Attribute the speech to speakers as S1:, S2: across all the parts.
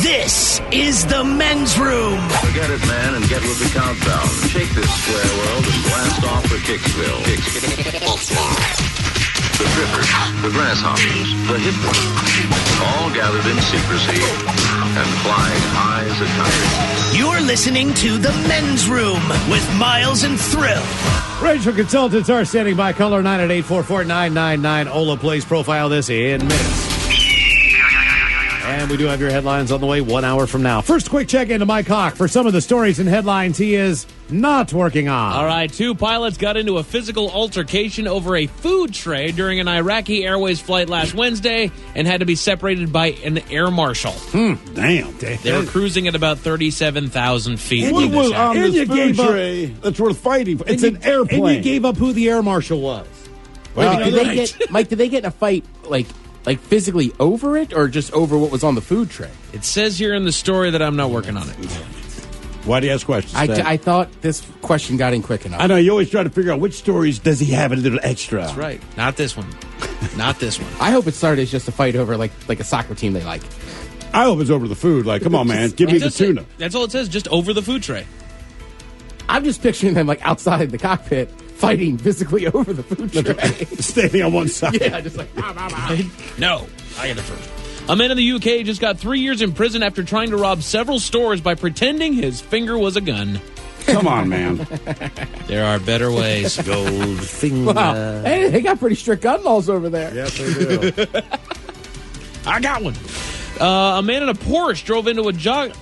S1: This is the men's room.
S2: Forget it, man, and get with the countdown. Shake this square world and blast off for Kicksville. The trippers, the grasshoppers, the hip ones, all gathered in secrecy and flying high as a kite.
S1: You're listening to the men's room with Miles and Thrill.
S3: Racial consultants are standing by. Caller 988-44-999. Ola plays profile this in minutes. And we do have your headlines on the way 1 hour from now. First, quick check into Mike Hawk for some of the stories and headlines he is not working on.
S4: All right, 2 pilots got into a physical altercation over a food tray during an Iraqi Airways flight last Wednesday and had to be separated by an air marshal.
S5: Damn.
S4: They were cruising at about 37,000 feet.
S5: What was on
S3: And
S5: this
S3: you
S5: food
S3: gave up-
S5: tray that's worth fighting for? It's an
S3: And
S5: airplane.
S3: you gave up who the air marshal was.
S6: Wait, did they get, Mike, did they get in a fight, like physically over it, or just over what was on the food tray?
S4: It says here in the story that I'm not working on it.
S5: Why do you ask questions? Stan?
S6: I thought this question got in quick enough.
S5: I know, you always try to figure out which stories does he have a little extra.
S4: That's right. Not this one. Not this one.
S6: I hope it started as just a fight over like a soccer team they like.
S5: I hope it's over the food. Like, come on, man, give me the tuna.
S4: That's all it says, just over the food tray.
S6: I'm just picturing them like outside the cockpit fighting physically over the food tray.
S5: Standing on one side.
S6: Yeah, just like
S4: No, I get it first. A man in the UK just got 3 years in prison after trying to rob several stores by pretending his finger was a gun.
S5: Come on, man.
S4: There are better ways.
S3: Gold finger.
S6: Wow. Hey, they got pretty strict gun laws over there.
S3: Yes, they do.
S4: I got one. A man in a Porsche drove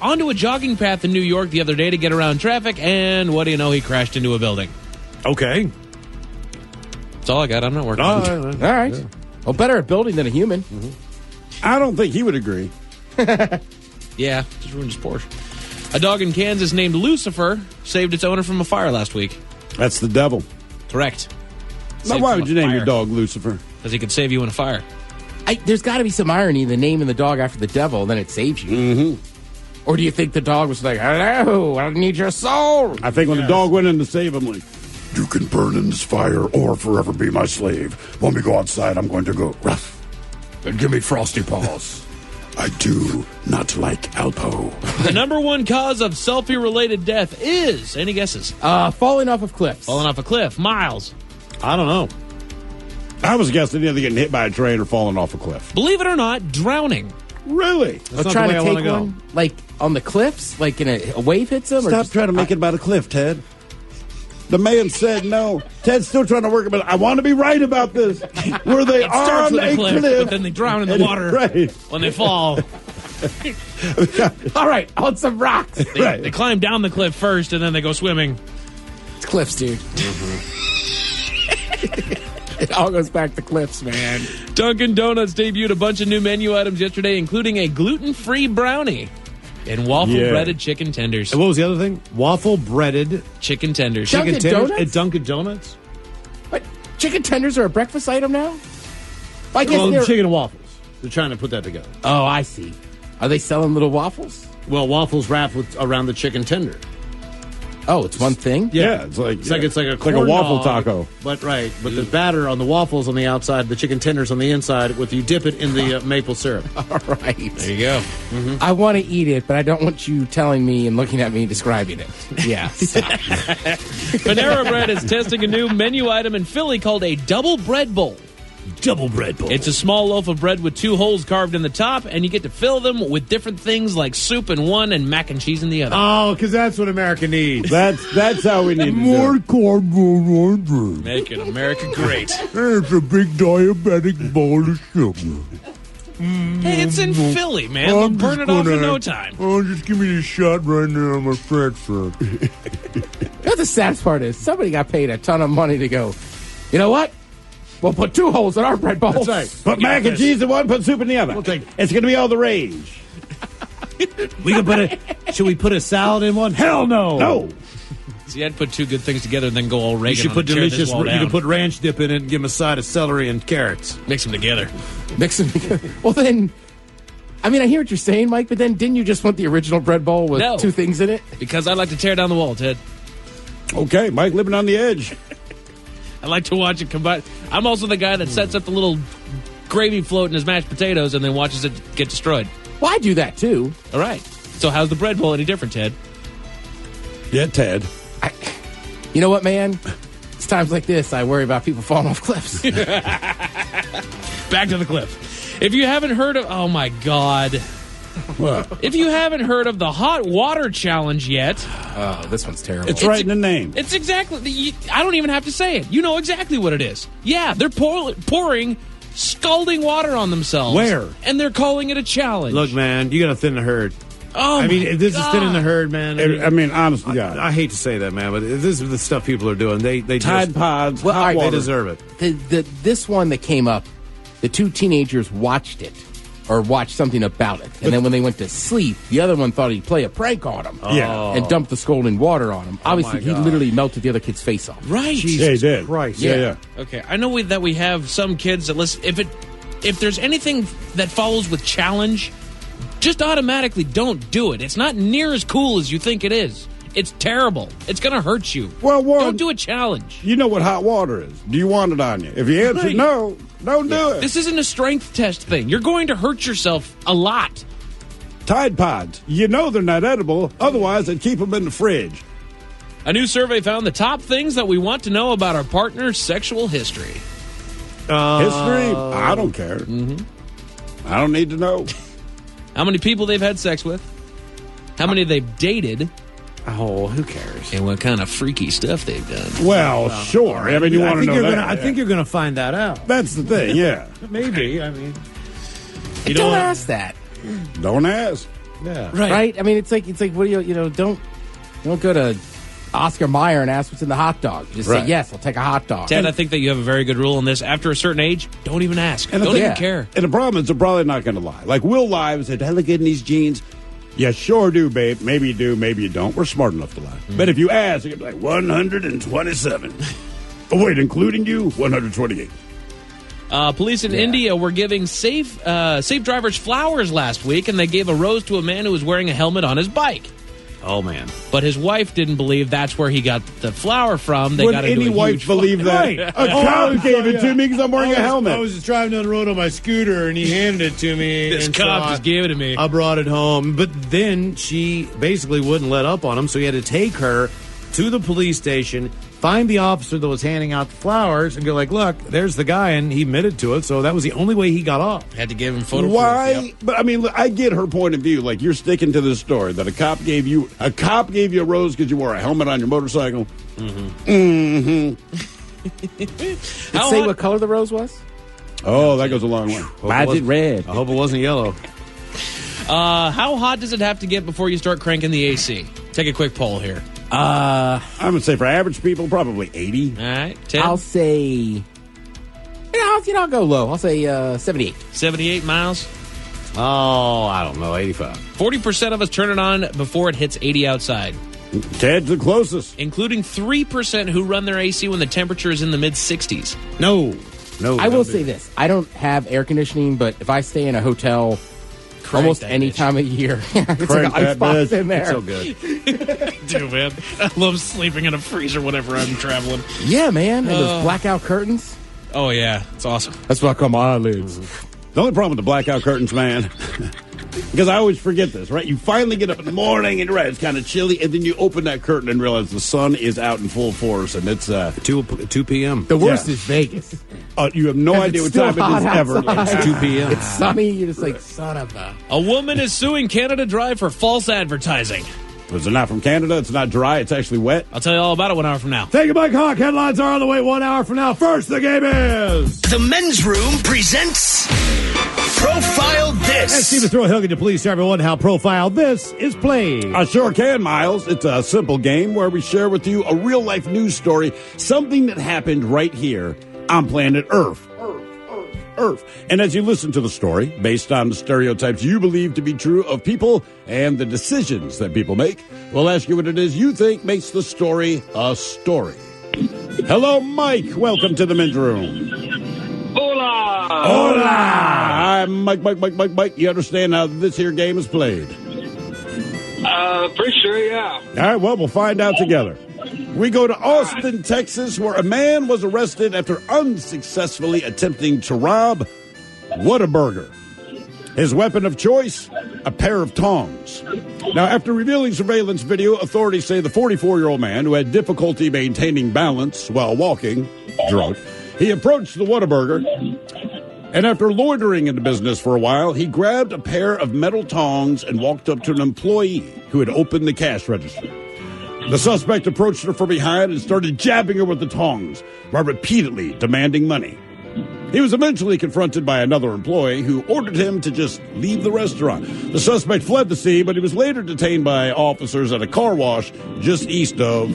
S4: onto a jogging path in New York the other day to get around traffic, and what do you know? He crashed into a building.
S3: Okay.
S4: That's all I got. I'm not working.
S6: All right. Yeah. Well, better a building than a human.
S5: Mm-hmm. I don't think he would agree.
S4: Yeah, just ruined his Porsche. A dog in Kansas named Lucifer saved its owner from a fire last week.
S5: That's the devil.
S4: Correct.
S5: Now, why would you name your dog Lucifer?
S4: Because he could save you in a fire.
S6: There's got to be some irony in the naming the dog after the devil, then it saves you.
S5: Mm-hmm.
S6: Or do you think the dog was like, hello, I need your soul?
S5: I think when the dog went in to save him, like, you can burn in this fire or forever be my slave. When we go outside, I'm going to go rough. And give me frosty paws. I do not like Alpo.
S4: The number one cause of selfie-related death is, any guesses?
S6: Falling off of cliffs.
S4: Falling off a cliff. Miles.
S3: I don't know.
S5: I was guessing either getting hit by a train or falling off a cliff.
S4: Believe it or not, drowning.
S5: Really?
S3: That's not
S6: trying
S3: the
S6: to
S3: way I
S6: take
S3: wanna go.
S6: one, like on the cliffs, like in a wave hits him?
S5: Stop trying to make it about a cliff, Ted. The man said no. Ted's still trying to work about it. I want to be right about this. Were they
S4: It starts
S5: on
S4: with
S5: a
S4: a cliff,
S5: cliff?
S4: but then they drown in the water
S5: Right.
S4: when they fall.
S6: All right, on some rocks.
S4: They climb down the cliff first, and then they go swimming.
S6: It's cliffs, dude. It all goes back to cliffs, man.
S4: Dunkin' Donuts debuted a bunch of new menu items yesterday, including a gluten-free brownie and waffle-breaded chicken tenders.
S3: And what was the other thing? Waffle-breaded
S4: Chicken tenders.
S6: Dunkin'
S3: chicken tenders
S6: Donuts?
S3: at Dunkin' Donuts?
S6: What? Chicken tenders are a breakfast item now? I guess
S3: Well,
S6: they're...
S3: chicken and waffles. They're trying to put that together.
S6: Oh, I see. Are they selling little waffles?
S3: Well, waffles wrapped around the chicken tender.
S6: Oh, it's one thing?
S5: Yeah, it's like
S3: a
S5: a
S3: corn
S5: waffle
S3: dog,
S5: taco.
S3: But the batter on the waffles on the outside, the chicken tenders on the inside. With you dip it in the maple syrup.
S6: All right.
S4: There you go.
S6: I want to eat it, but I don't want you telling me and looking at me describing it. Yeah. stop.
S4: Panera Bread is testing a new menu item in Philly called a double bread bowl.
S3: Double bread bowl.
S4: It's a small loaf of bread with 2 holes carved in the top, and you get to fill them with different things like soup in one and mac and cheese in the other.
S3: Oh, because that's what America needs.
S5: That's how we need to do
S7: More
S5: it.
S7: carbohydrates.
S4: Making America great.
S7: It's a big diabetic bowl of sugar.
S4: Hey, it's in Philly, man. They'll
S7: I'm
S4: burn
S7: just
S4: it off in
S7: gonna-
S4: no time.
S7: Oh, just give me this shot right now on my fat suck.
S6: You know what the saddest part is? Somebody got paid a ton of money to go, you know what? We'll put 2 holes in our bread bowls.
S3: That's right.
S5: Put mac and cheese in one, put soup in the other.
S3: We'll take-
S5: It's going to be all the rage.
S3: We can put should we put a salad in one? Hell no.
S5: No.
S4: See, I'd put 2 good things together and then go all Reagan
S3: You should
S4: on
S3: put
S4: and tear this
S3: delicious.
S4: wall
S3: You
S4: down.
S3: can put ranch dip in it and give them a side of celery and carrots.
S4: Mix them together.
S6: Mix them together. Well, then, I mean, I hear what you're saying, Mike, but then didn't you just want the original bread bowl with
S4: No.
S6: 2 things in it?
S4: Because I like to tear down the wall, Ted.
S5: Okay, Mike living on the edge.
S4: I like to watch it combine. I'm also the guy that sets up the little gravy float in his mashed potatoes and then watches it get destroyed.
S6: Well, I do that, too.
S4: All right. So how's the bread bowl any different, Ted?
S5: Yeah, Ted.
S6: You know what, man? It's times like this I worry about people falling off cliffs.
S4: Back to the cliff. If you haven't heard of... Oh, my God.
S5: What?
S4: If you haven't heard of the hot water challenge yet...
S6: Oh, this one's terrible.
S5: It's right in the name.
S4: It's exactly... I don't even have to say it. You know exactly what it is. Yeah, they're pouring scalding water on themselves.
S3: Where?
S4: And they're calling it a challenge.
S3: Look, man, you got to thin the herd.
S4: Oh,
S3: I mean, this
S4: God.
S3: is thinning the herd, man.
S5: I mean, honestly, God.
S3: I hate to say that, man, but this is the stuff people are doing. They
S5: Tide
S3: just,
S5: Pods,
S6: Well,
S5: hot
S6: all right,
S3: they
S5: water.
S3: deserve it.
S6: This one that came up, the two teenagers watched it or watched something about it. And then when they went to sleep, the other one thought he'd play a prank on him.
S5: Yeah.
S6: And dumped the scalding water on him. Obviously, he
S3: God.
S6: literally melted the other kid's face off.
S4: Right.
S5: Yeah, he did.
S3: Christ.
S5: Yeah.
S4: Okay, I know that we have some kids that listen. If there's anything that follows with challenge, just automatically don't do it. It's not near as cool as you think it is. It's terrible. It's going to hurt you.
S5: Well, one,
S4: don't do a challenge.
S5: you know what hot water is. Do you want it on you? If you answer
S4: Right.
S5: no, don't do it.
S4: This isn't a strength test thing. You're going to hurt yourself a lot.
S5: Tide Pods. You know they're not edible. Otherwise, they'd keep them in the fridge.
S4: A new survey found the top things that we want to know about our partner's sexual history.
S5: History? I don't care. I don't need to know.
S4: How many people they've had sex with, how many they've dated,
S3: Oh, who cares?
S4: and what kind of freaky stuff they've done.
S5: Well, sure. I mean, you want to know that.
S3: I think you're going to find that out.
S5: That's the thing, yeah.
S3: Maybe. I mean,
S4: You
S6: Don't
S4: know,
S6: ask that.
S5: Don't ask.
S3: yeah.
S6: Right? I mean, it's like what do you know, don't go to Oscar Mayer and ask what's in the hot dog. Just
S5: Right.
S6: say, yes, I'll take a hot dog.
S4: Ted, I think that you have a very good rule on this. After a certain age, don't even ask.
S5: And the
S4: Don't
S5: thing-
S4: even
S6: Yeah.
S4: care.
S5: And the problem is they're probably not going to lie. Like, we'll lie and say, "Did I look good in these jeans?" Yeah, sure do, babe. Maybe you do, maybe you don't. We're smart enough to lie. But if you ask, you're going to be like, 127. Oh, wait, including you? 128.
S4: Police in India were giving safe drivers flowers last week, and they gave a rose to a man who was wearing a helmet on his bike.
S3: Oh, man.
S4: But his wife didn't believe that's where he got the flower from. They
S5: Would
S4: got into
S5: any
S4: a
S5: wife
S4: huge
S5: believe that?
S3: Right.
S5: A cop gave it to me because I'm wearing a helmet.
S3: I was just driving down the road on my scooter, and he handed it to me.
S4: This
S3: and
S4: cop
S3: so
S4: just gave it to me.
S3: I brought it home. But then she basically wouldn't let up on him, so he had to take her to the police station, find the officer that was handing out the flowers, and go like, look, there's the guy, and he admitted to it, so that was the only way he got off.
S4: Had to give him photo
S5: Why?
S4: proof. Yep.
S5: But I mean, look, I get her point of view. Like, you're sticking to this story that a cop gave you a rose because you wore a helmet on your motorcycle.
S4: How
S6: Say
S4: hot-
S6: what color the rose was?
S5: Oh, that goes a long way.
S3: Magic
S6: red.
S3: I hope it wasn't yellow.
S4: How hot does it have to get before you start cranking the AC? Take a quick poll here.
S5: I would say for average people, probably 80.
S4: All right, Ted?
S6: I'll say, I'll go low. I'll say 78.
S4: 78 miles.
S3: Oh, I don't know, 85.
S4: 40% of us turn it on before it hits 80 outside,
S5: Ted's the closest.
S4: including 3% who run their AC when the temperature is in the mid-60s.
S3: No.
S6: I will say this. I don't have air conditioning, but if I stay in a hotel almost
S4: that
S6: any
S4: bitch.
S6: time of year, it's like
S5: Crank
S6: an
S5: that
S6: icebox
S5: bitch.
S6: in there.
S3: So good.
S4: Dude, man. I love sleeping in a freezer whenever I'm traveling.
S6: Yeah, man. And those blackout curtains.
S4: Oh, yeah. It's awesome.
S6: That's why I call my eyelids.
S5: The only problem with the blackout curtains, man, because I always forget this, right? You finally get up in the morning and it's kind of chilly, and then you open that curtain and realize the sun is out in full force, and it's
S3: 2 p.m.
S6: The worst
S5: Yeah.
S6: is Vegas.
S5: you have no
S6: If
S5: idea
S6: it's
S5: what time
S6: still
S5: it is
S6: hot
S5: ever.
S6: outside.
S3: It's 2 p.m.
S6: It's sunny. You're just like, son of a...
S4: A woman is suing Canada Dry for false advertising.
S5: Because they're not from Canada, it's not dry, it's actually wet.
S4: I'll tell you all about it 1 hour from now.
S3: Thank you, Mike Hawk. Headlines are on the way 1 hour from now. First, the game is...
S1: The Men's Room presents Profile
S3: And
S1: This.
S3: Steve Throw Hill, can you please tell everyone how Profile This is played?
S5: I sure can, Miles. It's a simple game where we share with you a real-life news story, something that happened right here on planet Earth. Earth. And as you listen to the story, based on the stereotypes you believe to be true of people and the decisions that people make, we'll ask you what it is you think makes the story a story. Hello, Mike. Welcome to the Men's Room.
S8: Hola!
S5: Hola! I'm Mike. You understand how this here game is played?
S8: Pretty sure, yeah.
S5: All right, well, we'll find out together. We go to Austin, Texas, where a man was arrested after unsuccessfully attempting to rob Whataburger. His weapon of choice, a pair of tongs. Now, after revealing surveillance video, authorities say the 44-year-old man, who had difficulty maintaining balance while walking, drunk, he approached the Whataburger, and after loitering in the business for a while, he grabbed a pair of metal tongs and walked up to an employee who had opened the cash register. The suspect approached her from behind and started jabbing her with the tongs while repeatedly demanding money. He was eventually confronted by another employee who ordered him to just leave the restaurant. The suspect fled the scene, but he was later detained by officers at a car wash just east of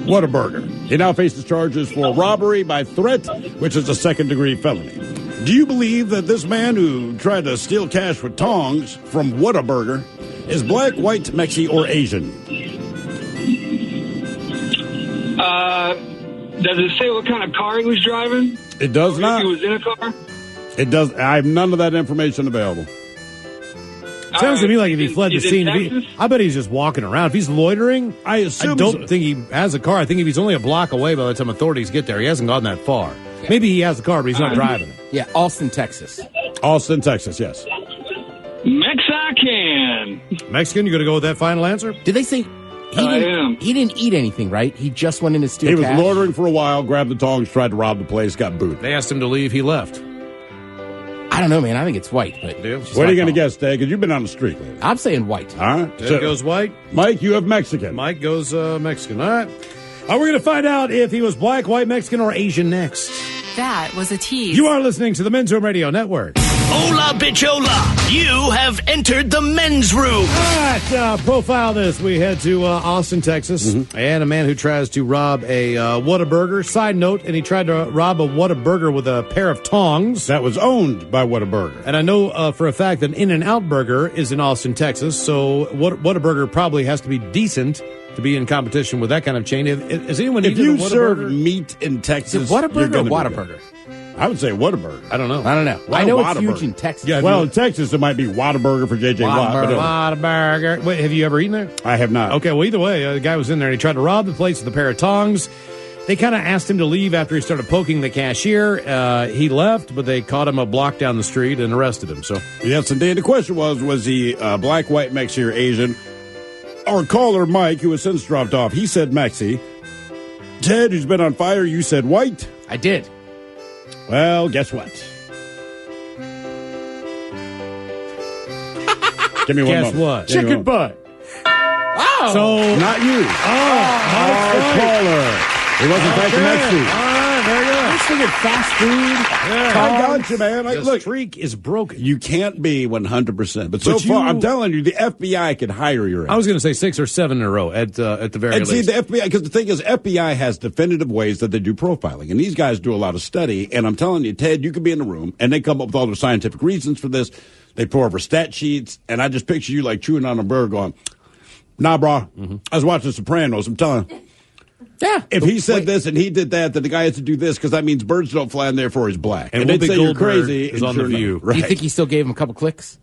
S5: Whataburger. He now faces charges for robbery by threat, which is a second-degree felony. Do you believe that this man who tried to steal cash with tongs from Whataburger is black, white, Mexi, or Asian?
S8: Does it say what kind of car he was driving?
S5: It does not.
S8: If he was in a car?
S5: It does. I have none of that information available.
S3: Sounds to me like if he fled the
S8: Is it
S3: scene,
S8: Texas?
S3: I bet he's just walking around. If he's loitering, I don't think he has a car. I think if he's only a block away by the time authorities get there, he hasn't gone that far. Maybe he has a car, but he's not driving it.
S6: Yeah, Austin, Texas.
S5: Austin, Texas, yes.
S8: Mexican.
S3: Mexican, you going to go with that final answer?
S6: Did they say he didn't eat anything, right? He just went in to steal
S5: He was
S6: cash?
S5: loitering for a while, grabbed the tongs, tried to rob the place, got booted.
S3: They asked him to leave. He left.
S6: I don't know, man. I think it's white. But
S5: What are you going to guess, Ted? Because you've been on the street lately.
S6: I'm saying white.
S5: All right.
S3: Ted goes white.
S5: Mike, you have Mexican.
S3: Mike goes Mexican. All right. We're going to find out if he was black, white, Mexican, or Asian next.
S9: That was a tease.
S3: You are listening to the Men's Room Radio Network.
S1: Hola, bichola. You have entered the men's room.
S3: All right, profile this. We head to Austin, Texas, and a man who tries to rob a Whataburger. Side note, and he tried to rob a Whataburger with a pair of tongs.
S5: That was owned by Whataburger.
S3: And I know for a fact that In-N-Out Burger is in Austin, Texas, so Whataburger probably has to be decent to be in competition with that kind of chain. Is anyone
S5: If
S3: eaten
S5: you
S3: a Whataburger?
S5: serve meat in Texas,
S6: Is it Whataburger
S5: you're
S6: or
S5: gonna be
S6: Whataburger?
S5: good. I would say Whataburger.
S3: I don't know.
S6: I don't know.
S5: Why
S6: I know it's
S5: Whataburger?
S6: huge in Texas.
S3: Yeah,
S5: Well, in Texas, it might be Whataburger for J.J. Watt. But
S3: Whataburger. Wait, have you ever eaten there?
S5: I have not.
S3: Okay, well, either way, the guy was in there and he tried to rob the place with a pair of tongs. They kind of asked him to leave after he started poking the cashier. He left, but they caught him a block down the street and arrested him. So,
S5: Yes, indeed. The question was he black, white, Mexi, or Asian? Our caller, Mike, who has since dropped off, he said Mexi. Ted, who's been on fire, you said white.
S6: I did.
S5: Well, guess what? Give me one
S3: guess
S5: moment.
S3: what?
S5: Give me
S6: Chicken
S5: one.
S6: butt. Oh.
S3: So,
S5: Not you. Our caller. It wasn't back to Mexi.
S3: All right, there you go.
S6: I was thinking fast food.
S5: I got you, man.
S3: The
S5: Look,
S3: streak is broken.
S5: you can't be 100%. But so
S3: But
S5: far,
S3: you-
S5: I'm telling you, the FBI could hire your
S3: I was going to say 6 or 7 in a row at the very
S5: And see,
S3: least.
S5: the FBI, because the thing is, FBI has definitive ways that they do profiling. And these guys do a lot of study. And I'm telling you, Ted, you could be in the room, and they come up with all the scientific reasons for this. They pour over stat sheets, and I just picture you like chewing on a burger going, nah, bro, I was watching Sopranos. I'm telling you.
S6: Yeah.
S5: If he said this and he did that, then the guy has to do this because that means birds don't fly, and therefore he's black.
S3: And
S5: they'd
S3: Whoopi
S5: say you're
S3: Goldberg
S5: crazy.
S3: is
S5: and
S3: on The
S5: sure enough.
S3: View.
S5: Right.
S6: You think he still gave him a couple clicks?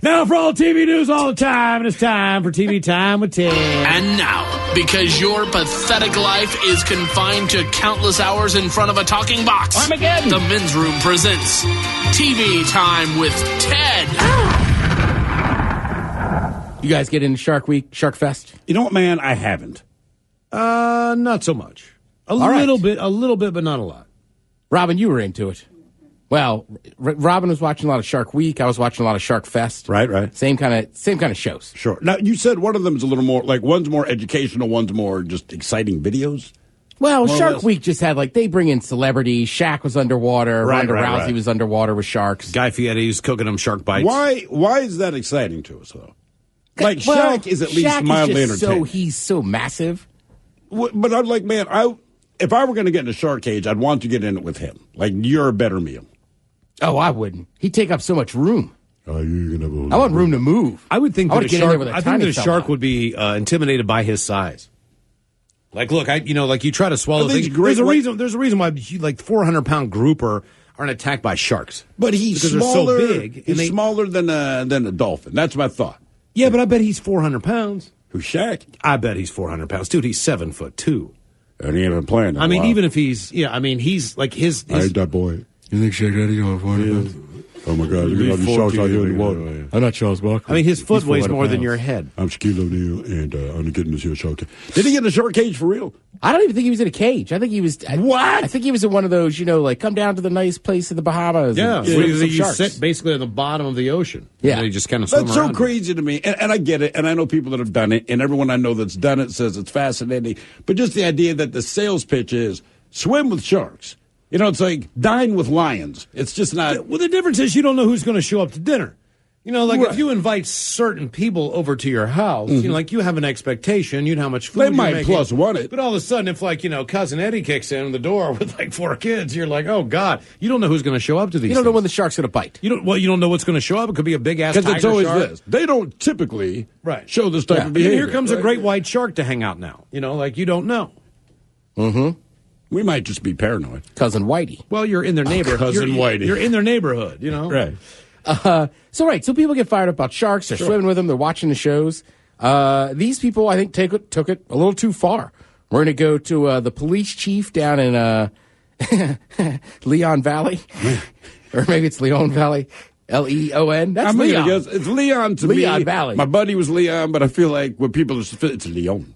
S3: Now for all TV news all the time, it's time for TV Time with Ted.
S10: And now, because your pathetic life is confined to countless hours in front of a talking box,
S6: Armageddon.
S10: the Men's Room presents TV Time with Ted.
S6: You guys get into Shark Week, Shark Fest?
S5: You know what, man? I haven't.
S3: Not so much. A
S6: right.
S3: little bit, but not a lot.
S6: Robin, you were into it. Well, Robin was watching a lot of Shark Week. I was watching a lot of Shark Fest.
S5: Right.
S6: Same kind of shows.
S5: Sure. Now, you said one of them is a little more, like one's more educational, one's more just exciting videos.
S6: Well,
S5: More or
S6: Shark
S5: less.
S6: Week just had they bring in celebrities. Shaq was underwater.
S5: Right,
S6: Ronda
S5: right,
S6: Rousey
S5: right.
S6: was underwater with sharks.
S3: Guy Fieri's cooking them shark bites.
S5: Why is that exciting to us, though? Like,
S6: Well,
S5: Shaq is at least
S6: Shaq
S5: mildly
S6: is just
S5: entertaining.
S6: he's so massive.
S5: But I'm like, man, if I were going to get in a shark cage, I'd want to get in it with him. Like, you're a better meal.
S6: Oh, I wouldn't. He'd take up so much room.
S5: Oh, you're going
S6: I want room to move.
S3: I would think
S6: I
S3: that
S6: wanna
S3: a
S6: get in there
S3: shark.
S6: with a
S3: I think
S6: tiny
S3: that a
S6: fella.
S3: shark would be intimidated by his size. Like, look, like you try to swallow
S5: I think
S3: things.
S5: it's great,
S3: There's a reason why 400-pound grouper aren't attacked by sharks.
S5: But he's
S3: Because they're so
S5: smaller.
S3: big, and
S5: He's smaller than a dolphin. That's my thought.
S3: Yeah, but I bet he's 400 pounds.
S5: Who's Shaq?
S3: I bet he's 400 pounds, dude. He's 7'2".
S5: And he ain't been playing.
S3: I mean, even if he's, he's like his
S5: that boy.
S7: You think Shaq Daddy going 400 pounds?
S5: Oh, my God. Look at all these sharks out here in the water.
S6: I'm not Charles Barkley.
S3: I mean, his foot
S6: He's
S3: weighs
S6: 400
S3: more than
S6: pounds.
S3: your head.
S5: I'm Shaquille O'Neal, and I'm getting this here shark tank. Did he get in a shark cage for real?
S6: I don't even think he was in a cage. I think he was.
S5: What?
S6: I think he was in one of those, like come down to the nice place in the Bahamas.
S3: Yeah,
S6: and swim with some
S3: you
S6: sharks.
S3: sit basically on the bottom of the ocean.
S6: Yeah.
S3: And you just kind of swim
S5: That's so
S3: around.
S5: crazy to me. And I get it. And I know people that have done it. And everyone I know that's done it says it's fascinating. But just the idea that the sales pitch is swim with sharks. It's like dine with lions. It's just not.
S3: Well, the difference is you don't know who's going to show up to dinner.
S5: Right.
S3: If you invite certain people over to your house, you have an expectation, you know how much food
S5: They
S3: you're
S5: might
S3: making.
S5: plus one it.
S3: But all of a sudden, if Cousin Eddie kicks in the door with 4 kids, you're like, oh God, you don't know who's going to show up to these.
S6: You don't know
S3: things.
S6: when the shark's going to bite.
S3: You don't know what's going to show up. It could be a big ass tiger
S5: Because it's always
S3: shark.
S5: this. They don't typically
S3: Right.
S5: show this type of
S3: And
S5: behavior.
S3: here comes a great white shark to hang out now. You don't know.
S6: Mm-hmm.
S5: We might just be paranoid.
S6: Cousin Whitey.
S3: Well, you're in their neighborhood.
S5: Cousin Whitey.
S3: You're in their neighborhood.
S5: Right.
S6: So people get fired up about sharks. They're swimming with them. They're watching the shows. These people, I think, took it a little too far. We're going to go to the police chief down in Leon Valley, or maybe it's Leon Valley. Leon. That's
S5: I'm
S6: Leon.
S5: gonna guess it's Leon to me.
S6: Leon Valley.
S5: My buddy was Leon, but I feel like when people it's Leon.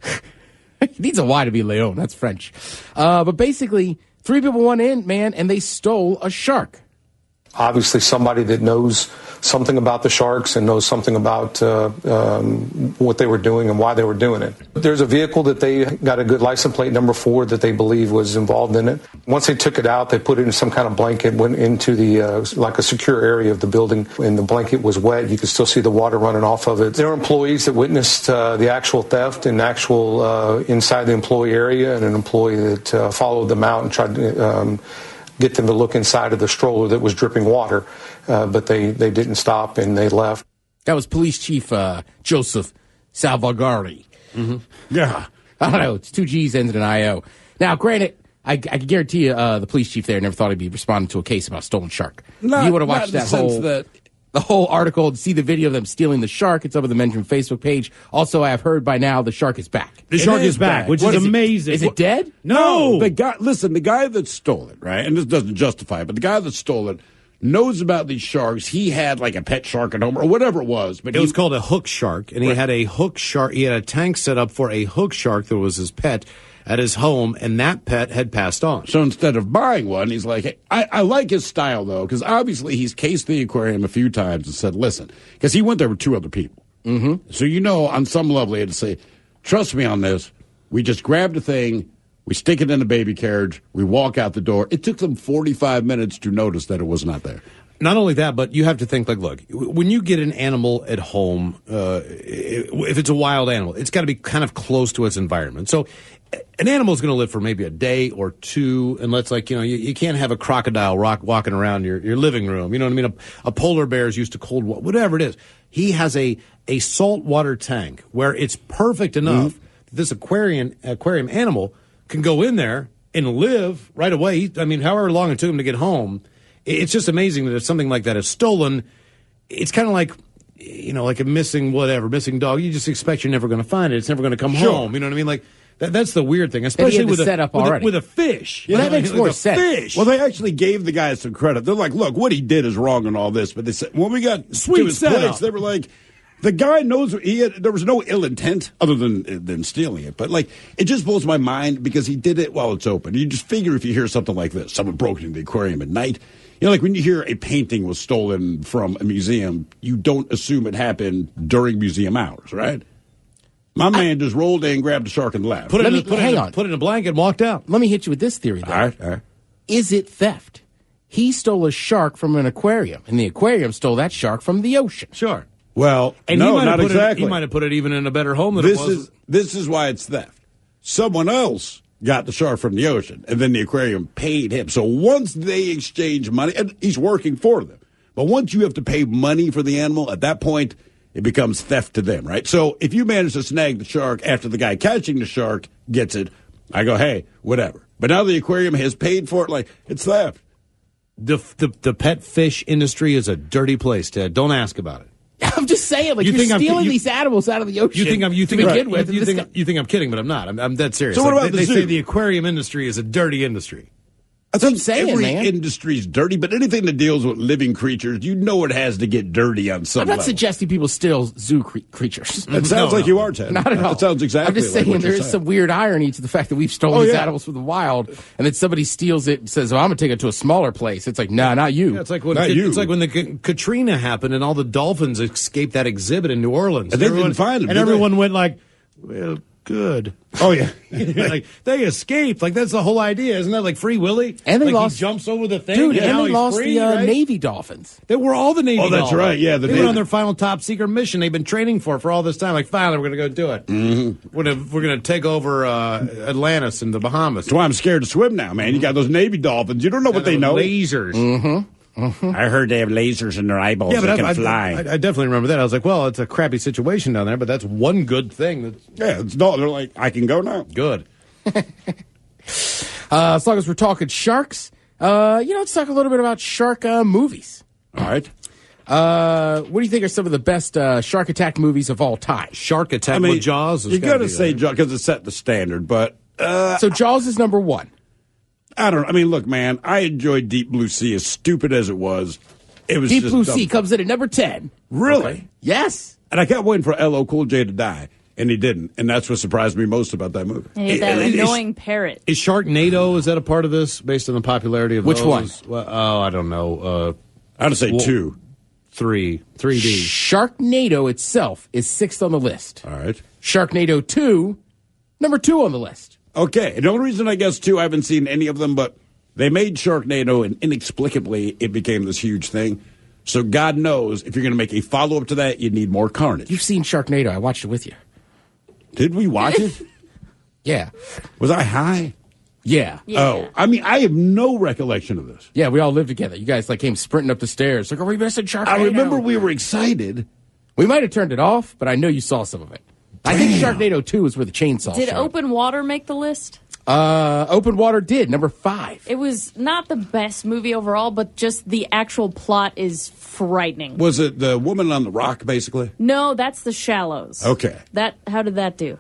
S6: It needs a Y to be Leon. That's French. But basically, 3 people went in, man, and they stole a shark.
S11: Obviously, somebody that knows something about the sharks and knows something about what they were doing and why they were doing it. There's a vehicle that they got a good license plate number 4 that they believe was involved in it. Once they took it out, they put it in some kind of blanket, went into the like a secure area of the building, and the blanket was wet. You could still see the water running off of it. There were employees that witnessed the actual theft and actual inside the employee area, and an employee that followed them out and tried to get them to look inside of the stroller that was dripping water, but they didn't stop and they left.
S6: That was Police Chief Joseph Salvagari.
S3: Mm-hmm.
S5: Yeah.
S6: I don't know. It's 2 G's, ends in an I-O. Now, granted, I can guarantee you the police chief there never thought he'd be responding to a case about a stolen shark. You would have watched the whole article and see the video of them stealing the shark. It's over the Men's Room Facebook page. Also, I have heard by now the shark is back.
S3: The shark is back, which is amazing.
S6: Is it dead?
S3: No.
S5: The guy that stole it, right? And this doesn't justify it, but the guy that stole it knows about these sharks. He had like a pet shark at home or whatever it was. But
S3: it was called a hook shark, and he had a hook shark. He had a tank set up for a hook shark that was his pet at his home, and that pet had passed on.
S5: So instead of buying one, he's like, hey, I like his style, though, because obviously he's cased the aquarium a few times and said, listen, because he went there with 2 other people. Mm-hmm. So on some level, he had to say, trust me on this. We just grabbed a thing, we stick it in a baby carriage, we walk out the door. It took them 45 minutes to notice that it was not there.
S3: Not only that, but you have to think, look, when you get an animal at home, if it's a wild animal, it's got to be kind of close to its environment. So an animal is going to live for maybe a day or 2, and you can't have a crocodile walking around your living room. You know what I mean? A polar bear is used to cold water, whatever it is. He has a saltwater tank where it's perfect enough that this aquarium animal can go in there and live right away. I mean, however long it took him to get home. It's just amazing that if something like that is stolen, it's kind of like, like a missing dog. You just expect you're never going to find it. It's never going to come home. You know what I mean? Like, that's the weird thing, especially with a fish.
S6: Well, that makes more sense.
S3: Fish.
S5: Well, they actually gave the guy some credit. They're like, look, what he did is wrong and all this. But they said, when we got to his place, they were like, the guy knows there was no ill intent other than stealing it. But, it just blows my mind because he did it while it's open. You just figure if you hear something like this, someone broke into the aquarium at night. When you hear a painting was stolen from a museum, you don't assume it happened during museum hours, right? My man just rolled in, grabbed the shark, and left.
S3: Put it in a blanket and walked out.
S6: Let me hit you with this theory, though.
S5: All right.
S6: Is it theft? He stole a shark from an aquarium, and the aquarium stole that shark from the ocean.
S3: Sure.
S5: Well,
S3: and
S5: no, not exactly.
S3: He might have put it even in a better home than it was.
S5: This is why it's theft. Someone else got the shark from the ocean, and then the aquarium paid him. So once they exchange money, and he's working for them, but once you have to pay money for the animal, at that point, it becomes theft to them, right? So if you manage to snag the shark after the guy catching the shark gets it, I go, hey, whatever. But now the aquarium has paid for it, it's theft.
S3: The pet fish industry is a dirty place, Ted. Don't ask about it.
S6: I'm just saying, you're stealing these animals out of the ocean. You think I'm kidding, but I'm not. I'm dead serious.
S5: So what about
S3: they say the aquarium industry is a dirty industry.
S5: I think
S6: saying,
S5: every
S6: man.
S5: industry's dirty, but anything that deals with living creatures, you know it has to get dirty on some
S6: I'm not
S5: level.
S6: suggesting people steal zoo creatures.
S5: It sounds like you are, Ted.
S6: Not at all.
S5: It sounds exactly
S6: I'm just
S5: like
S6: saying
S5: what you're
S6: there is
S5: saying.
S6: some weird irony to the fact that we've stolen
S5: Oh,
S6: these
S5: yeah.
S6: animals from the wild, and then somebody steals it and says, "Oh, I'm going to take it to a smaller place." It's like, nah, not you.
S3: Yeah, it's like when
S5: Not you.
S3: it's like when the Katrina happened and all the dolphins escaped that exhibit in New Orleans.
S5: And they didn't find them,
S3: and
S5: did
S3: everyone went like, "Well, good."
S5: Oh, yeah.
S3: Like they escaped. Like that's the whole idea, isn't that? Like Free Willy,
S6: And they
S3: like
S6: lost-
S3: he jumps over the thing.
S6: Dude,
S3: and
S6: and
S3: now
S6: they
S3: he's
S6: lost
S3: free,
S6: the
S3: right?
S6: Navy dolphins.
S3: They were all the Navy.
S5: Oh, that's
S3: dolphins.
S5: right. Yeah,
S3: they were on their final top secret mission. They've been training for all this time. Like finally, we're going to go do it. Mm-hmm. We're gonna take over Atlantis and the Bahamas.
S5: That's why I'm scared to swim now, man. You got those Navy dolphins. You don't know what they know.
S3: Lasers.
S5: I heard they have lasers in their eyeballs
S3: Yeah, but
S5: that can
S3: I
S5: fly.
S3: I definitely remember that. I was like, well, it's a crappy situation down there, but that's one good thing. That's
S5: yeah, it's not. They're like, I can go now.
S3: good.
S6: As long as we're talking sharks, let's talk a little bit about shark movies.
S5: All right.
S6: What do you think are some of the best shark attack movies of all time?
S3: Shark Attack with Jaws.
S5: You got to say Jaws because it set the standard, but
S6: So Jaws is number one.
S5: I don't know. I mean, look, man, I enjoyed Deep Blue Sea, as stupid as it was. It was
S6: Deep
S5: just
S6: Blue
S5: dumb.
S6: Sea comes in at number 10.
S5: Really?
S6: Okay. Yes.
S5: And I kept waiting for LL Cool J to die, and he didn't. And that's what surprised me most about that movie.
S12: And he had that annoying parrot.
S3: Is Sharknado, is that a part of this based on the popularity of
S6: Which
S3: those?
S6: one?
S3: Well, I don't know.
S5: I'd say 2.
S3: 3D.
S6: Sharknado itself is sixth on the list.
S5: All right.
S6: Sharknado 2, number 2 on the list.
S5: Okay. And the only reason I guess 2, I haven't seen any of them, but they made Sharknado, and inexplicably it became this huge thing. So God knows if you're going to make a follow-up to that, you need more carnage.
S6: You've seen Sharknado. I watched it with you.
S5: Did we watch it?
S6: Yeah.
S5: Was I high?
S6: Yeah.
S5: Oh, I mean, I have no recollection of this.
S6: Yeah, we all lived together. You guys came sprinting up the stairs. Like, are we missing Sharknado?
S5: I remember we were excited.
S6: We might have turned it off, but I know you saw some of it. I think Sharknado 2 is where the chainsaw
S12: Did
S6: showed.
S12: Open Water make the list?
S6: Open Water did, number 5.
S12: It was not the best movie overall, but just the actual plot is frightening.
S5: Was it the woman on the rock, basically?
S12: No, that's The Shallows.
S5: Okay.
S12: How did that do?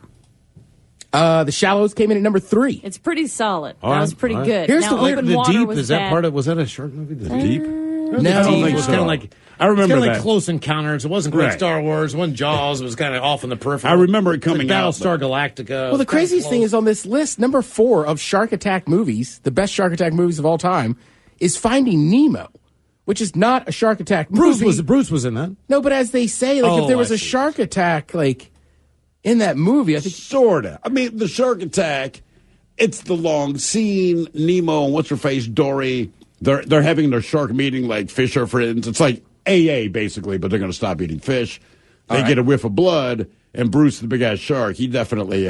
S6: The Shallows came in at number 3.
S12: It's pretty solid.
S3: All
S12: That
S3: right,
S12: was pretty
S3: all right.
S12: good.
S6: Here's
S12: now,
S6: the weird-
S12: Open
S3: The
S12: Water
S3: Deep,
S12: was
S3: is that
S12: bad.
S3: part of, was that a shark movie? The Deep?
S6: No,
S3: The
S6: I don't
S3: Deep
S6: think
S3: was
S6: so.
S3: kind of like,
S5: I remember
S3: it was kinda
S5: that.
S3: like Close Encounters. It wasn't quite
S5: Right.
S3: Star Wars. It wasn't Jaws. It was kind of off in the periphery.
S5: I remember it coming
S3: like
S5: out,
S3: Battlestar Galactica.
S6: Well, the craziest thing is on this list, number 4 of Shark Attack movies, the best Shark Attack movies of all time, is Finding Nemo, which is not a Shark Attack movie.
S3: Bruce was in that.
S6: No, but as they say, like if there was
S3: I
S6: a
S3: see.
S6: shark attack, like in that movie, I think
S5: Sorta. I mean, the shark attack, it's the long scene. Nemo and what's her face, Dory, they're having their shark meeting like fish are friends. It's like AA basically, but they're going to stop eating fish. They get a whiff of blood, and Bruce, the big ass shark, he definitely.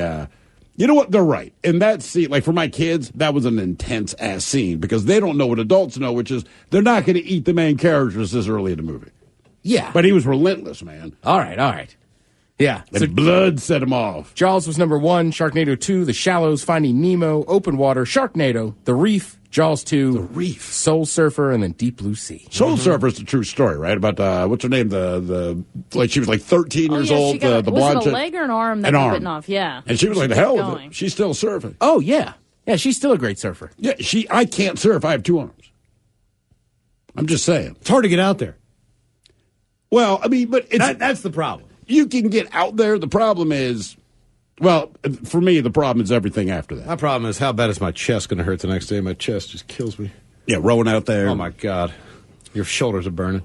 S5: You know what? They're right. In that scene, like for my kids, that was an intense ass scene because they don't know what adults know, which is they're not going to eat the main characters this early in the movie.
S6: yeah.
S5: But he was relentless, man.
S6: all right. Yeah.
S5: And
S6: So
S5: blood set him off.
S6: Jaws was number 1, Sharknado 2, The Shallows, Finding Nemo, Open Water, Sharknado, The Reef, Jaws 2,
S5: The Reef.
S6: Soul Surfer, and then Deep Blue Sea.
S5: Soul Surfer is the true story, right? About what's her name? The like she was like 13 years
S12: yeah,
S5: old.
S12: she got
S5: The
S12: was
S5: blonde
S12: it a
S5: chick.
S12: leg or an arm that
S5: An
S12: got
S5: arm.
S12: bitten off? Yeah.
S5: And she was like, the
S12: kept
S5: hell with
S12: going.
S5: it. She's still surfing.
S6: Oh, yeah. Yeah, she's still a great surfer.
S5: Yeah, I can't surf. I have 2 arms. I'm just saying.
S3: It's hard to get out there.
S5: Well, I mean, but
S3: That's the problem.
S5: you can get out there. The problem is, well, for me, the problem is everything after that.
S3: My problem is how bad is my chest going to hurt the next day? My chest just kills me.
S5: Yeah, rowing out there.
S3: Oh, my God. Your shoulders are burning.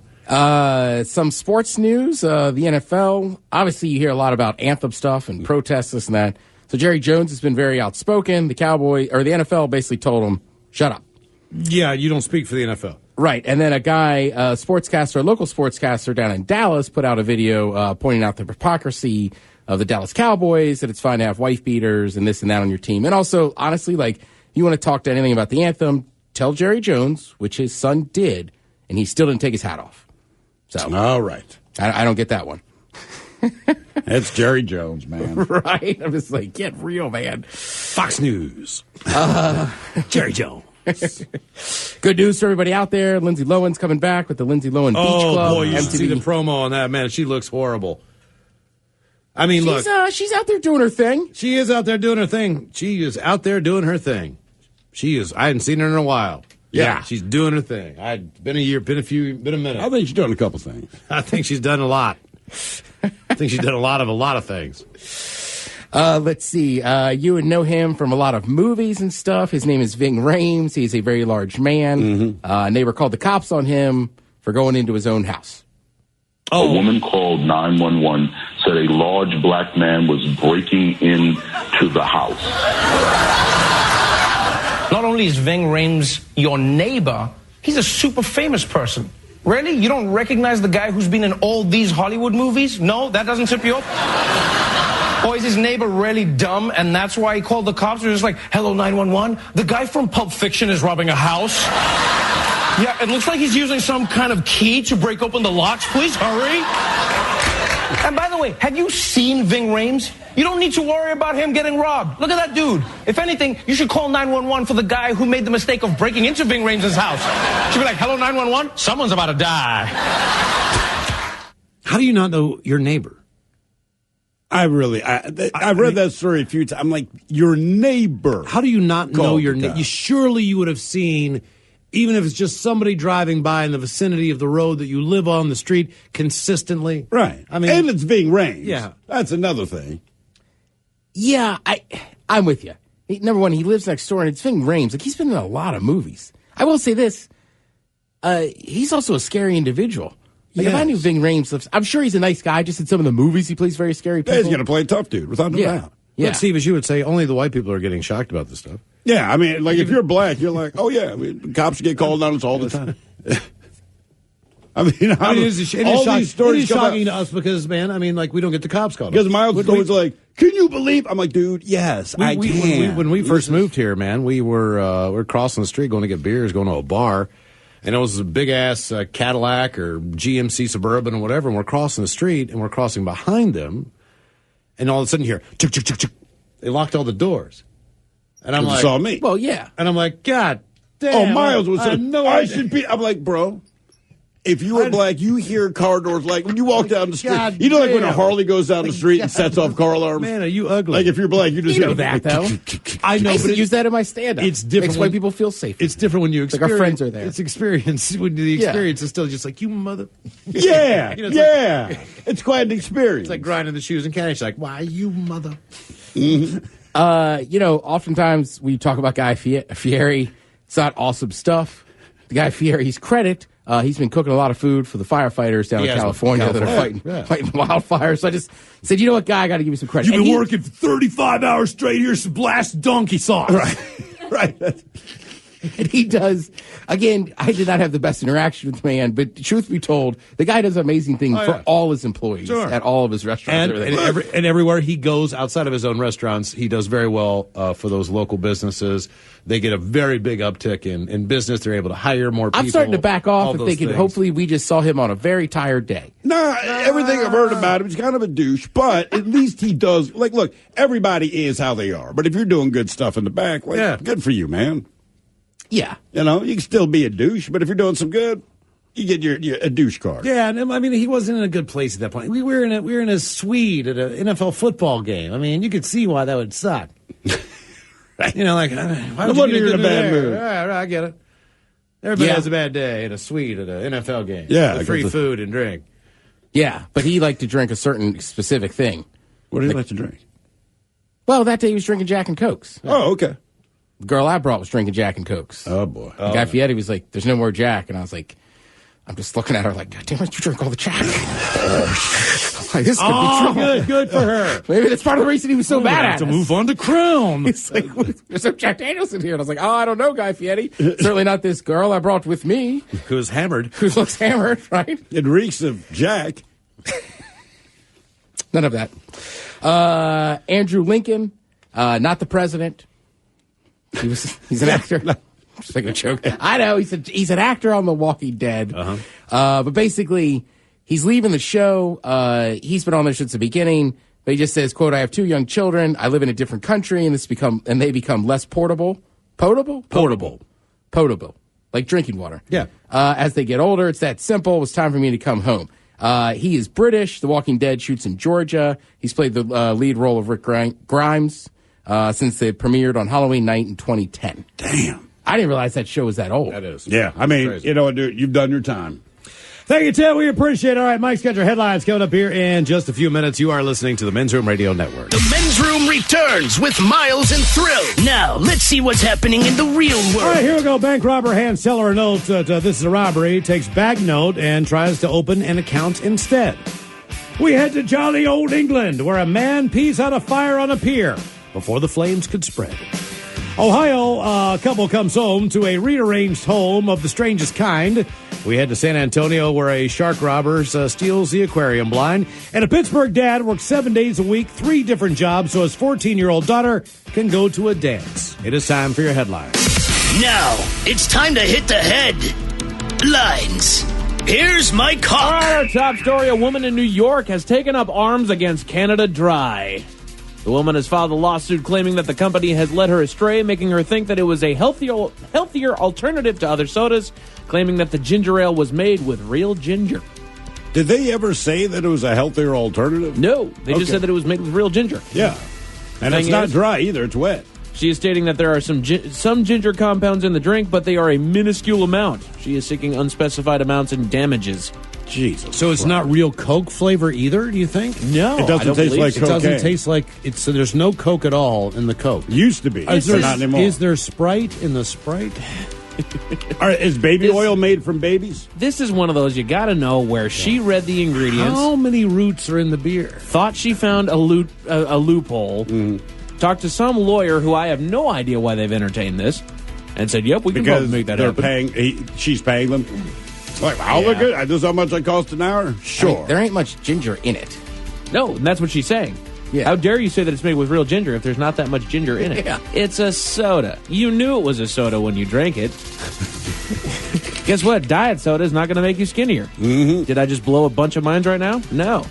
S6: Some sports news. The NFL. Obviously, you hear a lot about anthem stuff and protests, this and that. So Jerry Jones has been very outspoken. The NFL basically told him, shut up.
S3: Yeah, you don't speak for the NFL.
S6: Right. And then a guy, a local sportscaster down in Dallas, put out a video pointing out the hypocrisy of the Dallas Cowboys, that it's fine to have wife beaters and this and that on your team. And also, honestly, like, you want to talk to anything about the anthem, tell Jerry Jones, which his son did, and he still didn't take his hat off. So,
S5: All right.
S6: I don't get that one.
S5: That's Jerry Jones, man.
S6: Right? I'm just like, get real, man.
S3: Fox News. Jerry Jones.
S6: Good news for everybody out there. Lindsay Lohan's coming back with the Lindsay Lohan Beach Club.
S3: Oh, boy, you should see the
S6: MTV.
S3: promo on that, man. She looks horrible. I mean, look.
S6: She's out there doing her thing.
S3: She is out there doing her thing. She is out there doing her thing. She is. I hadn't seen her in a while. Yeah, she's doing her thing. Been a minute.
S5: I think she's done a couple things.
S3: I think she's done a lot. I think she's done a lot of things.
S6: Let's see. You would know him from a lot of movies and stuff. His name is Ving Rhames. He's a very large man. A neighbor called the cops on him for going into his own house.
S13: A woman called 911, said a large black man was breaking into the house.
S14: Not only is Ving Rhames your neighbor, he's a super famous person. Really? You don't recognize the guy who's been in all these Hollywood movies? No? That doesn't tip you off? Or is his neighbor really dumb and that's why he called the cops? They're just like, hello, 911? The guy from Pulp Fiction is robbing a house. Yeah, it looks like he's using some kind of key to break open the locks. Please hurry. And by the way, have you seen Ving Rhames? You don't need to worry about him getting robbed. Look at that dude. If anything, you should call 911 for the guy who made the mistake of breaking into Ving Rhames' house. She'd be like, hello, 911? Someone's about to die.
S3: How do you not know your neighbor?
S5: I read that story a few times. I'm like, your neighbor.
S3: How do you not know your neighbor? Surely you would have seen, even if it's just somebody driving by in the vicinity of the road that you live on the street consistently.
S5: Right.
S3: I mean,
S5: and it's Ving Rhames.
S3: Yeah.
S5: That's another thing.
S6: Yeah, I'm with you. Number one, he lives next door, and it's Ving Rhames. Like, he's been in a lot of movies. I will say this. He's also a scary individual. Like, if I knew Ving Rhames lives, I'm sure he's a nice guy. Just in some of the movies, he plays very scary people.
S5: Yeah, he's going to play a tough dude, without no doubt.
S3: Yeah. But Steve, as you would say, only the white people are getting shocked about this stuff.
S5: Yeah, I mean, like, if you're black, you're like, oh, yeah, I mean, cops get called on us all the time.
S3: These stories shocking to us because, man, I mean, like, we don't get the cops called.
S5: Because Miles is always like, can you believe? I'm like, dude, yes, I can.
S3: When we first moved here, man, we were crossing the street going to get beers, going to a bar, and it was a big-ass Cadillac or GMC Suburban or whatever, and we're crossing the street, and we're crossing behind them, and all of a sudden here, chick, chick, chick, chick, they locked all the doors. And I'm like,
S5: you saw me.
S6: Well, yeah.
S3: And I'm like, God damn.
S5: Oh, Miles was saying,
S3: no
S5: I should be. I'm like, bro. If you were black, you hear car doors like when you walk down the street.
S3: God
S5: you know, like when a
S3: damn.
S5: Harley goes down the street and sets off car alarms.
S3: Man, are you ugly?
S5: Like if you're black, you just
S6: You know that though.
S3: I know,
S6: I used
S3: but
S6: to use that in my stand-up.
S3: it's different
S6: Makes
S3: when-
S6: white people feel safe.
S3: It's different when you
S6: Like
S3: experience.
S6: our friends are there.
S3: It's experience when the experience is still just like you mother.
S5: Yeah,
S3: You know, it's
S5: yeah. It's quite an experience.
S3: It's like grinding the shoes in Canada. It's like, why you mother?
S6: Oftentimes we talk about Guy Fieri. It's not awesome stuff. The Guy Fieri, he's credit. He's been cooking a lot of food for the firefighters down in California that are fighting wildfires. So I just said, you know what, Guy, I got to give you some credit.
S3: You've been working for 35 hours straight. Here's some blast donkey sauce.
S5: right.
S6: And he does. Again, I did not have the best interaction with the man, but truth be told, the guy does amazing things for all his employees at all of his restaurants.
S3: And everywhere he goes outside of his own restaurants, he does very well for those local businesses. They get a very big uptick in business. They're able to hire more people.
S6: I'm starting to back off
S3: all
S6: and
S3: those
S6: thinking,
S3: things.
S6: hopefully we just saw him on a very tired day.
S5: Nah, everything I've heard about him, he's kind of a douche, but at least he does. Like, look, everybody is how they are. But if you're doing good stuff in the back, good for you, man.
S6: Yeah.
S5: You know, you can still be a douche, but if you're doing some good, you get your a douche card.
S3: Yeah, and I mean, he wasn't in a good place at that point. We were in a suite at an NFL football game. I mean, you could see why that would suck. Right? You know, like, why would
S5: wonder
S3: you
S5: you're in a bad
S3: there?
S5: mood.
S3: Right, I get it. Everybody has a bad day in a suite at an NFL game.
S5: Yeah,
S3: with free food and drink.
S6: Yeah, but he liked to drink a certain specific thing.
S5: What do you like to drink?
S6: Well, that day he was drinking Jack and Cokes.
S5: Oh, okay.
S6: The girl I brought was drinking Jack and Cokes.
S5: Oh, boy.
S6: The Guy Fieri was like, there's no more Jack. And I was like, I'm just looking at her like, God damn it, you drink all the Jack. Like, this could be trouble.
S3: Good for her.
S6: Maybe that's part of the reason he was so bad at
S3: to
S6: us.
S3: move on to Crown.
S6: It's like, there's some Jack Daniels in here. And I was like, oh, I don't know, Guy Fieri. Certainly not this girl I brought with me.
S3: Who's hammered.
S6: Who looks hammered, right?
S5: It reeks of Jack.
S6: None of that. Andrew Lincoln, not the president. He's an actor. Just making a joke. I know he's an actor on The Walking Dead. But basically, he's leaving the show. He's been on there since the beginning. But he just says, "quote I have 2 young children. I live in a different country, and they become less potable, like drinking water.
S3: Yeah.
S6: As they get older, it's that simple. It was time for me to come home." He is British. The Walking Dead shoots in Georgia. He's played the lead role of Rick Grimes since they premiered on Halloween night in 2010.
S5: Damn.
S6: I didn't realize that show was that old.
S3: That is.
S5: Yeah, I mean,
S3: Crazy.
S5: you know, dude, you've done your time.
S3: Thank you, Tim. We appreciate it. All right, Mike's got your headlines coming up here in just a few minutes. You are listening to the Men's Room Radio Network.
S1: The Men's Room returns with Miles and Thrill. Now, let's see what's happening in the real world.
S3: All right, here we go. Bank robber hands teller a note. This is a robbery. Takes bag note and tries to open an account instead. We head to jolly old England, where a man pees out a fire on a pier before the flames could spread. Ohio, a couple comes home to a rearranged home of the strangest kind. We head to San Antonio, where a shark robber steals the aquarium blind. And a Pittsburgh dad works 7 days a week, 3 different jobs, so his 14-year-old daughter can go to a dance. It is time for your headlines.
S1: Now, it's time to hit the headlines. Here's Mike Hawk.
S4: All right, our top story, a woman in New York has taken up arms against Canada Dry. The woman has filed a lawsuit claiming that the company has led her astray, making her think that it was a healthier alternative to other sodas, claiming that the ginger ale was made with real ginger.
S5: Did they ever say that it was a healthier alternative?
S4: No, they just said that it was made with real ginger.
S5: Yeah. And it's not dry either, it's wet.
S4: She is stating that there are some ginger compounds in the drink, but they are a minuscule amount. She is seeking unspecified amounts and damages.
S3: Jesus. So it's not real Coke flavor either, do you think?
S4: No.
S5: It doesn't taste like
S3: It
S5: cocaine.
S3: doesn't taste like it's. So there's no Coke at all in the Coke.
S5: Used to be.
S3: Is
S5: But not anymore.
S3: there Sprite in the Sprite?
S5: All right, is baby oil made from babies?
S4: This is one of those you got to know where she read the ingredients.
S3: How many roots are in the beer?
S4: Thought she found a loophole. Talked to some lawyer who I have no idea why they've entertained this, and said, "Yep, we can probably make that happen."
S5: She's paying them. Like, I'll look at it. This is how much I cost an hour? Sure.
S6: I mean, there ain't much ginger in it.
S4: No, and that's what she's saying.
S6: Yeah.
S4: How dare you say that it's made with real ginger if there's not that much ginger in it?
S6: Yeah.
S4: It's a soda. You knew it was a soda when you drank it. Guess what? Diet soda is not going to make you skinnier.
S5: Mm-hmm.
S4: Did I just blow a bunch of minds right now? No.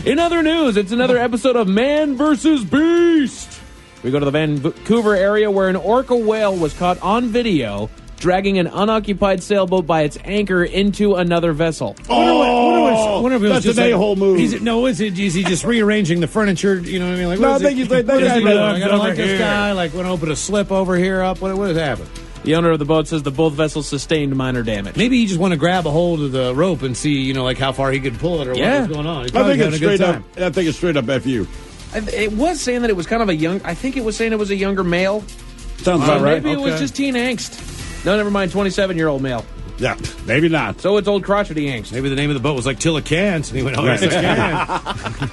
S4: In other news, it's another episode of Man vs. Beast. We go to the Vancouver area where an orca whale was caught on video dragging an unoccupied sailboat by its anchor into another vessel.
S3: Wonder if it was
S5: that's
S3: just
S5: an a-hole move.
S3: Is he just rearranging the furniture? You know what I mean? Like,
S5: No,
S3: what
S5: I
S3: is
S5: think
S3: it?
S5: he's like,
S3: What is he doing? I gotta
S5: over
S3: like this
S5: here.
S3: guy. Like, want to open a slip over here up? What has happened?
S4: The owner of the boat says the both vessels sustained minor damage.
S3: Maybe he just want to grab a hold of the rope and see, like how far he could pull it or what's going on. He's
S5: I
S3: probably
S5: think it's
S3: having a good
S5: straight
S3: time.
S5: up. I think it's straight up FU.
S4: It was saying that it was kind of a young. I think it was saying it was a younger male.
S5: Sounds about right.
S4: Maybe it was just teen angst. No, never mind. 27-year-old male.
S5: Yeah, maybe not.
S4: So it's old crotchety angst.
S3: Maybe the name of the boat was like Tilla Cans, and he went, "Oh, yes, I can."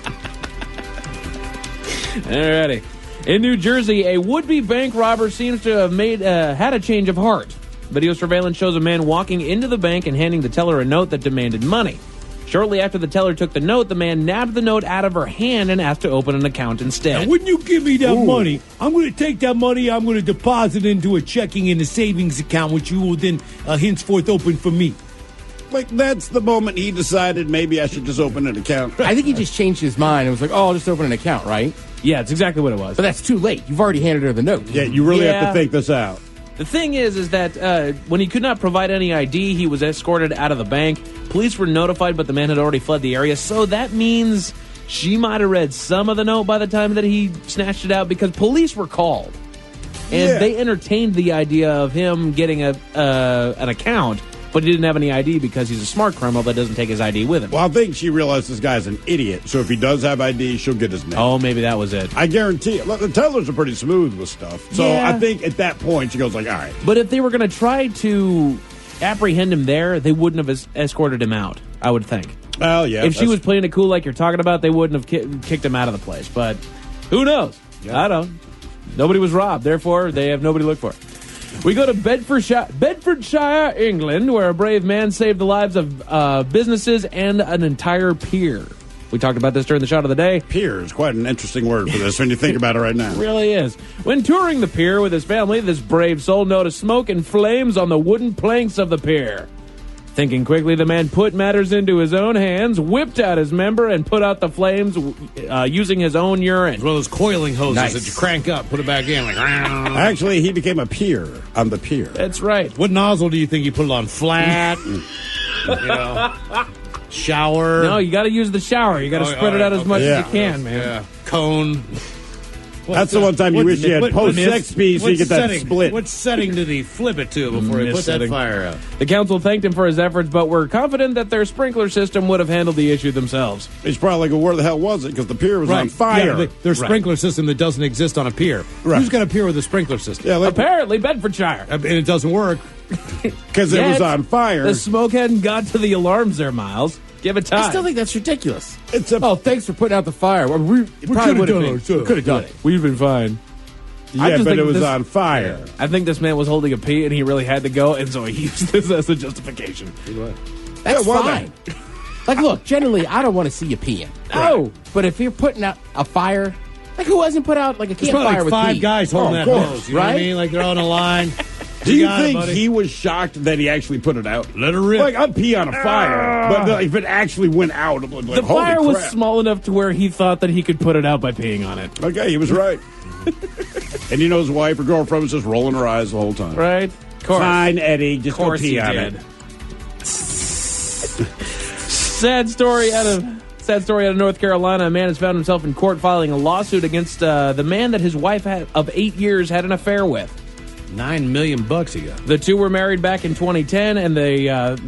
S4: Alrighty. In New Jersey, a would-be bank robber seems to have had a change of heart. Video surveillance shows a man walking into the bank and handing the teller a note that demanded money. Shortly after the teller took the note, the man nabbed the note out of her hand and asked to open an account instead.
S7: Now, when you give me that money, I'm going to take that money, I'm going to deposit into a checking and a savings account, which you will then henceforth open for me.
S5: Like, that's the moment he decided maybe I should just open an account.
S6: I think he just changed his mind and was like, "Oh, I'll just open an account," right?
S4: Yeah, it's exactly what it was.
S6: But that's too late. You've already handed her the note.
S5: Yeah, you really have to think this out.
S4: The thing is that when he could not provide any ID, he was escorted out of the bank. Police were notified, but the man had already fled the area. So that means she might have read some of the note by the time that he snatched it out, because police were called. And they entertained the idea of him getting an account, but he didn't have any ID because he's a smart criminal that doesn't take his ID with him.
S5: Well, I think she realized this guy's an idiot, so if he does have ID, she'll get his name.
S4: Oh, maybe that was it.
S5: I guarantee it. Look, the tellers are pretty smooth with stuff. So
S4: Yeah.
S5: I think at that point, she goes like, all right.
S4: But if they were going to try to apprehend him there, they wouldn't have escorted him out, I would think.
S5: Well, yeah.
S4: If she was playing it cool like you're talking about, they wouldn't have kicked him out of the place. But who knows? I don't. Nobody was robbed. Therefore, they have nobody to look for. We go to Bedfordshire, England, where a brave man saved the lives of businesses and an entire pier. We talked about this during the shot of the day.
S5: Pier is quite an interesting word for this when you think about it right now.
S4: It really is. When touring the pier with his family, this brave soul noticed smoke and flames on the wooden planks of the pier. Thinking quickly, the man put matters into his own hands, whipped out his member, and put out the flames using his own urine.
S3: One of those coiling hoses
S4: Nice.
S3: that you crank up, put it back in. Like,
S5: Actually, he became a peer on the pier.
S4: That's right.
S3: What nozzle do you think you put it on? Flat? Shower?
S4: No, you got to use the shower. You got to spread it out as much as you can, man.
S3: Yeah. Cone.
S5: That's the one time you wish you had post-sex speed so you get that split.
S3: What setting did he flip it to before he put that fire out?
S4: The council thanked him for his efforts, but were confident that their sprinkler system would have handled the issue themselves.
S5: He's probably like, where the hell was it? Because the pier was on fire.
S3: Yeah, their sprinkler system that doesn't exist on a pier.
S5: Right.
S3: Who's got a pier with a sprinkler system?
S5: Yeah,
S4: apparently Bedfordshire.
S3: And it doesn't work.
S5: Because it was on fire.
S4: The smoke hadn't got to the alarms there, Miles. Give it time.
S6: I still think that's ridiculous.
S5: Oh,
S6: thanks for putting out the fire. Well, we probably would have could have done it.
S4: We've been fine.
S5: Yeah, but it was on fire.
S4: Yeah. I think this man was holding a pee and he really had to go, and so he used this as a justification.
S6: That's fine. Like, look, generally, I don't want to see you peeing.
S4: No.
S6: But if you're putting out a fire, like, who hasn't put out, like, a campfire
S3: like
S6: with
S3: five
S6: pee?
S3: guys holding that hose. You know what I mean? Like, they're on a line.
S5: Do you think he was shocked that he actually put it out?
S3: Let her rip.
S5: Like, I'd pee on a fire, but if it actually went out, like,
S4: the fire was small enough to where he thought that he could put it out by peeing on it.
S5: Okay, he was right. And you know his wife or girlfriend was just rolling her eyes the whole time.
S4: Right? Course.
S5: Fine, Eddie, just go pee on it.
S4: Sad story out of North Carolina. A man has found himself in court filing a lawsuit against the man that his wife of 8 years had an affair with.
S3: $9 million he got.
S4: The two were married back in 2010, and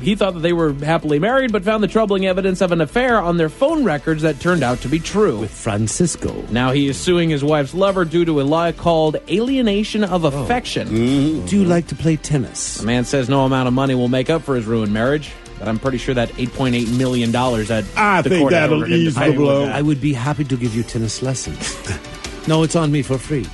S4: he thought that they were happily married, but found the troubling evidence of an affair on their phone records that turned out to be true.
S3: With Francisco.
S4: Now he is suing his wife's lover due to a law called alienation of affection.
S3: Mm-hmm. Do you like to play tennis?
S4: The man says no amount of money will make up for his ruined marriage, but I'm pretty sure that $8.8 million that
S5: I think that'll ease the blow.
S3: I would be happy to give you tennis lessons. No, it's on me for free.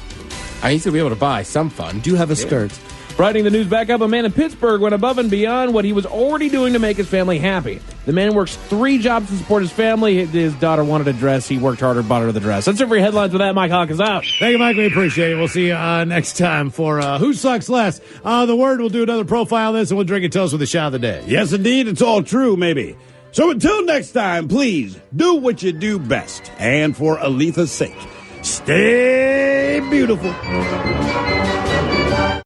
S6: I used to be able to buy some fun.
S3: Do you have a skirt?
S4: Brightening the news back up, a man in Pittsburgh went above and beyond what he was already doing to make his family happy. The man works 3 jobs to support his family. His daughter wanted a dress. He worked harder, bought her the dress. That's it for your headlines. With that, Mike Hawk is out.
S3: Thank you, Mike. We appreciate it. We'll see you next time for Who Sucks Less. The Word will do another profile of this, and we'll drink and toast with the shot of the day.
S5: Yes, indeed. It's all true, maybe. So until next time, please do what you do best. And for Aletha's sake, stay beautiful.